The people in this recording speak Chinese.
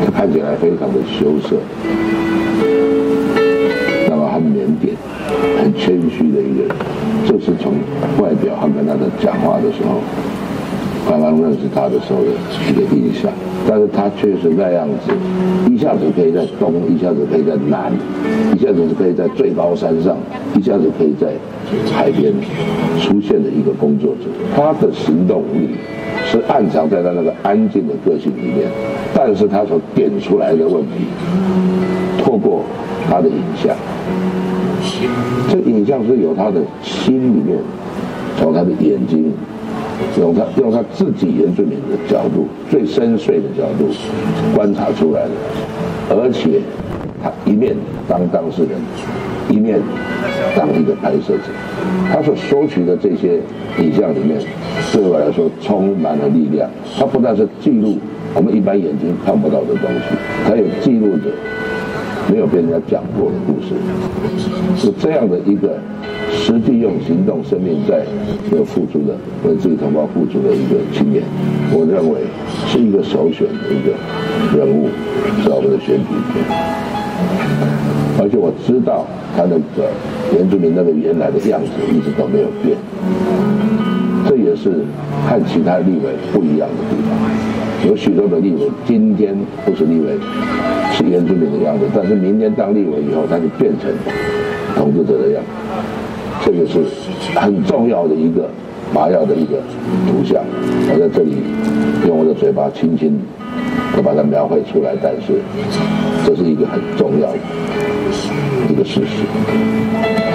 他看起来非常的羞涩，那么很腼腆、很谦虚的一个人，这是从外表和跟他的讲话的时候，刚刚认识他的时候的一个印象。但是他确实那样子，一下子可以在东，一下子可以在南，一下子可以在最高山上，一下子可以在海边出现的一个工作者。他的行动力是暗藏在他那个安静的个性里面，但是他所点出来的问题，透过他的影像，这影像是由他的心里面，从他的眼睛。用他自己原住民的角度，最深邃的角度观察出来的，而且他一面当当事人，一面当一个拍摄者。他所收取的这些影像里面，对我来说充满了力量。他不但是记录我们一般眼睛看不到的东西，他有记录着没有被人家讲过的故事，是这样的一个实际用行动生命在付出的，为自己同胞付出的一个青年，我认为是一个首选的一个人物，在我们的选举里面。而且我知道他那个原住民那个原来的样子一直都没有变，这也是和其他立委不一样的地方。有许多的立委今天不是立委，是原住民的样子，但是明天当立委以后，他就变成统治者的样子。这个是很重要的一个麻药的一个图像。我在这里用我的嘴巴轻轻的把它描绘出来，但是这是一个很重要的一个事实。